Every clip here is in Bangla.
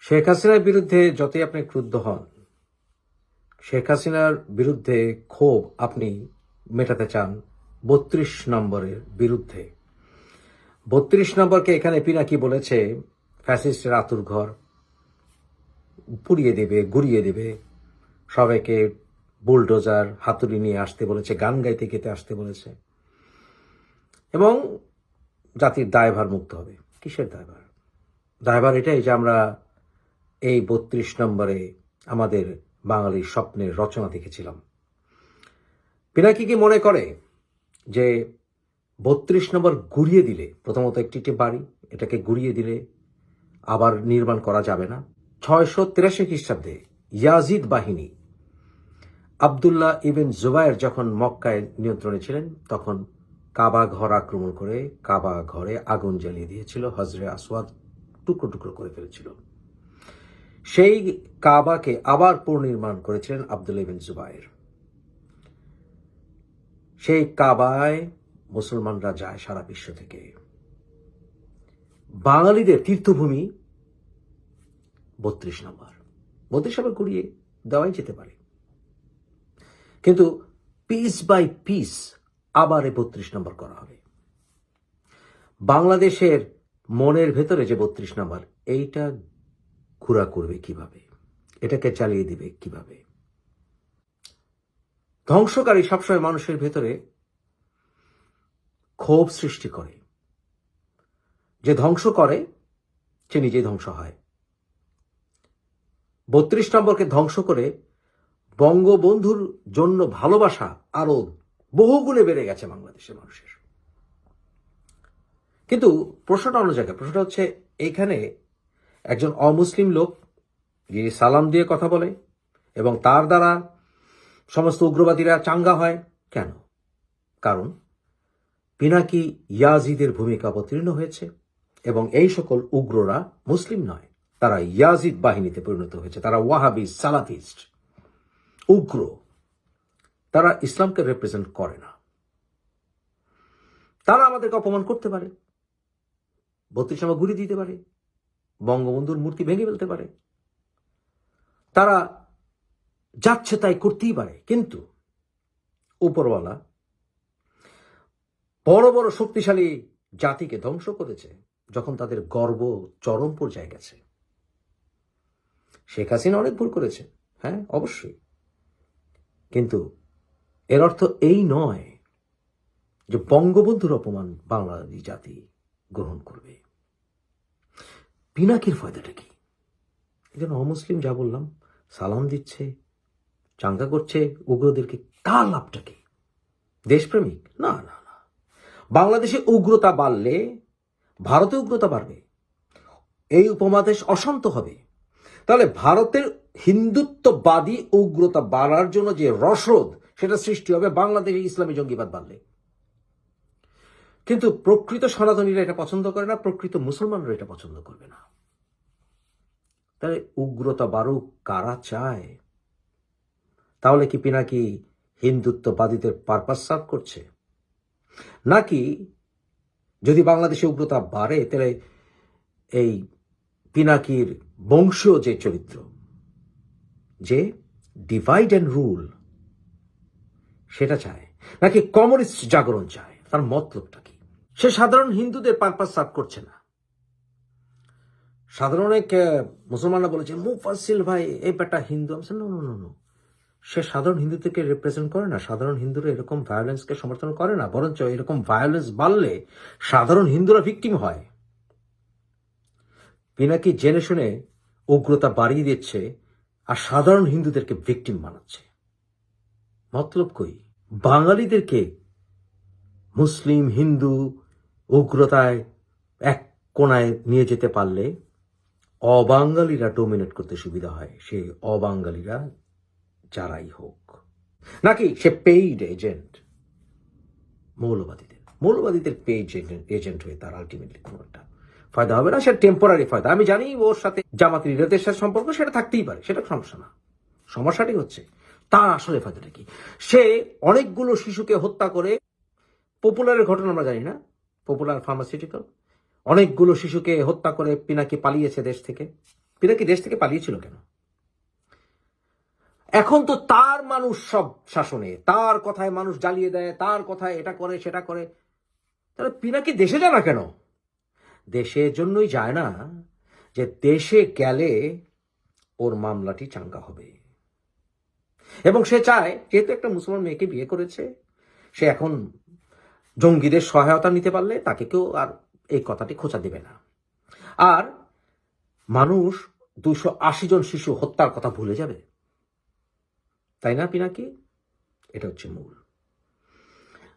শেখ হাসিনার বিরুদ্ধে যতই আপনি ক্রুদ্ধ হন, শেখ হাসিনার বিরুদ্ধে ক্ষোভ আপনি মেটাতে চান ৩২ নম্বরের বিরুদ্ধে। ৩২ নম্বরকে এখানে পিনাকি বলেছে ফ্যাসিস্টের আতুর ঘর, পুড়িয়ে দেবে, গুড়িয়ে দেবে, সবাইকে বুলডোজার হাতুড়ি নিয়ে আসতে বলেছে, গান গাইতে গেতে আসতে বলেছে এবং জাতির দায়ভার মুক্ত হবে। কিসের দায়ভার? দায়ভার এটাই যে আমরা এই ৩২ নম্বরে আমাদের বাঙালির স্বপ্নের রচনা দেখেছিলাম। পিনাকি কি মনে করে যে ৩২ নম্বর গুড়িয়ে দিলে, প্রথমত একটি বাড়ি, এটাকে গুড়িয়ে দিলে আবার নির্মাণ করা যাবে না? ৬৮৩ খ্রিস্টাব্দে ইয়াজিদ বাহিনী আবদুল্লাহ ইবিন জুবায়ের যখন মক্কায় নিয়ন্ত্রণে ছিলেন, তখন কাবা ঘর আক্রমণ করে কাবা ঘরে আগুন জ্বালিয়ে দিয়েছিল, হজরে আসওয়াদ টুকরো টুকরো করে ফেলেছিল। সেই কাবাকে আবার পুনর্নির্মাণ করেছিলেন আবদুল্লাহ ইবিন জুবায়ের। সেই কাবায় মুসলমানরা যায় সারা বিশ্ব থেকে। বাঙালিদের তীর্থভূমি ৩২ নম্বর। ৩২ নম্বর ঘুরিয়ে দেওয়াই যেতে পারে, কিন্তু পিস বাই পিস আবার ৩২ নম্বর করা হবে। বাংলাদেশের মনের ভেতরে যে ৩২ নম্বর, এইটা ঘোরা করবে কিভাবে, এটাকে চালিয়ে দিবে কিভাবে? ধ্বংসকারী সবসময় মানুষের ভেতরে ক্ষোভ সৃষ্টি করে। যে ধ্বংস করে সে নিজেই ধ্বংস হয়। ৩২ নম্বরকে ধ্বংস করে বঙ্গবন্ধুর জন্য ভালোবাসা আরো বহুগুণে বেড়ে গেছে বাংলাদেশের মানুষের। কিন্তু প্রশ্নটা অন্য জায়গায়। প্রশ্নটা হচ্ছে, এইখানে একজন অমুসলিম লোক যে সালাম দিয়ে কথা বলে এবং তার দ্বারা সমস্ত উগ্রবাদীরা চাঙ্গা হয় কেন? কারণ পিনাকি ইয়াজিদের ভূমিকা অবতীর্ণ হয়েছে এবং এই সকল উগ্ররা মুসলিম নয়, তারা ইয়াজিদ বাহিনীতে পরিণত হয়েছে। তারা ওয়াহাবি, সালাফিস্ট, উগ্র। তারা ইসলামকে রিপ্রেজেন্ট করে না। তারা আমাদেরকে অপমান করতে পারে, ৩২ নম্বর ঘুরিয়ে দিতে পারে, বঙ্গবন্ধুর মূর্তি ভেঙে ফেলতে পারে, তারা যাচ্ছে তাই করতেই পারে। কিন্তু উপরওয়ালা বড় বড় শক্তিশালী জাতিকে ধ্বংস করেছে যখন তাদের গর্ব চরম পর্যায়ে গেছে। শেখ হাসিনা অনেক ভুল করেছে, হ্যাঁ অবশ্যই, কিন্তু এর অর্থ এই নয় যে বঙ্গবন্ধুর অপমান বাংলাদেশী জাতি গ্রহণ করবে। পিনাকির ফায়দাটা কি? এজন্য অমুসলিম যা বললাম, সালাম দিচ্ছে, চাঙ্গা করছে উগ্রদেরকে, তার লাভটা কি? দেশপ্রেমিক? না না না। বাংলাদেশে উগ্রতা বাড়লে ভারতে উগ্রতা বাড়বে, এই উপমহাদেশ অশান্ত হবে। তাহলে ভারতের হিন্দুত্ববাদী উগ্রতা বাড়ার জন্য যে রসদ, সেটা সৃষ্টি হবে বাংলাদেশে ইসলামী জঙ্গিবাদ বাড়লে। কিন্তু প্রকৃত সনাতনীরা এটা পছন্দ করে না, প্রকৃত মুসলমানরা এটা পছন্দ করবে না। তাহলে উগ্রতা বাড়ুক কারা চায়? তাহলে কি পিনাকি হিন্দুত্ববাদীদের পারপাস সার্ভ করছে? নাকি যদি বাংলাদেশে উগ্রতা বাড়ে, তাহলে এই পিনাকির বংশীয় যে চরিত্র, যে ডিভাইড অ্যান্ড রুল, সেটা চায়? নাকি কমিউনিস্ট জাগরণ চায়? তার মতলবটা কি? সে সাধারণ হিন্দুদের পারপাস সার্ভ করছে না। সাধারণ এক মুসলমানরা বলেছে, মুফাসিল ভাই এই বেটা হিন্দু। আমি নো নো নো, সে সাধারণ হিন্দুদেরকে রিপ্রেজেন্ট করে না। সাধারণ হিন্দুরা এরকম ভায়োলেন্সকে সমর্থন করে না, বরঞ্চ এরকম ভায়োলেন্স বাড়লে সাধারণ হিন্দুরা ভিকটিম হয়। পিনাকি জেনে শুনে উগ্রতা বাড়িয়ে দিচ্ছে আর সাধারণ হিন্দুদেরকে ভিকটিম বানাচ্ছে। মতলব কই? বাঙালিদেরকে মুসলিম হিন্দু উগ্রতায় এক কোনায় নিয়ে যেতে পারলে অবাঙালিরা ডোমিনেট করতে সুবিধা হয়, সেই অবাঙালিরা যারাই হোক। নাকি সে পেইড এজেন্ট মৌলবাদীদের পেইড এজেন্ট হয়ে তার আলটিমেটলি কোনো একটা ফায়দা হবে না। সে টেম্পোরারি ফায়দা। আমি জানি ওর সাথে জামাত লিডারদের সাথে সম্পর্ক, সেটা থাকতেই পারে, সেটা সমস্যা না। সমস্যাটি হচ্ছে তার আসলে ফায়দাটা কি? সে অনেকগুলো শিশুকে হত্যা করে, পপুলারের ঘটনা আমরা জানি না, পপুলার ফার্মাসিউটিক্যাল, অনেকগুলো শিশুকে হত্যা করে পিনাকি পালিয়েছে দেশ থেকে। পিনাকি দেশ থেকে পালিয়েছিল কেন? এখন তো তার মানুষ সব শাসনে, তার কথায় মানুষ জ্বালিয়ে দেয়, তার কথায় এটা করে সেটা করে। তাহলে পিনাকি দেশে যায় না কেন? দেশের জন্যই যায় না যে দেশে গেলে ওর মামলাটি চাঙ্গা হবে, এবং সে চায়, যেহেতু একটা মুসলমান মেয়েকে বিয়ে করেছে, সে এখন জঙ্গিদের সহায়তা নিতে পারলে তাকে কেউ আর এই কথাটি খোঁচা দেবে না। আর মানুষ 280 জন শিশু হত্যার কথা ভুলে যাবে, তাই না পিনাকি? এটা হচ্ছে মূল।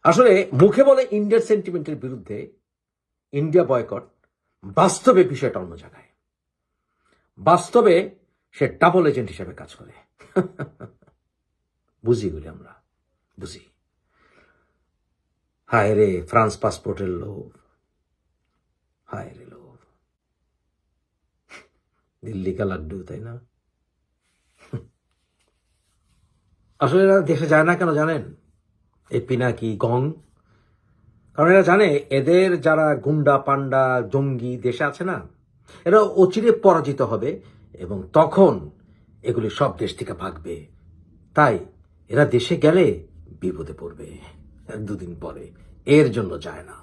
আসলে মুখে বলে ইন্ডিয়ার সেন্টিমেন্টের বিরুদ্ধে, ইন্ডিয়া বয়কট, বাস্তবে বিষয়টা অন্য জায়গায়। বাস্তবে সে ডাবল এজেন্ট হিসেবে কাজ করে। বুঝি বলি আমরা, বুঝি। হায় রে ফ্রান্স পাসপোর্টের লোভ, হায় রে লোভ, দিল্লি কা লাড্ডু, তাই না? আসলে এরা দেশে যায় না কেন জানেন? এই পিনাকি গং, কারণ এরা জানে এদের যারা গুন্ডা পান্ডা জঙ্গি দেশে আছে না, এরা অচিরে পরাজিত হবে এবং তখন এগুলি সব দেশ থেকে ভাগবে। তাই এরা দেশে গেলে বিপদে পড়বে 2 দিন পরে, এর জন্য যায় না।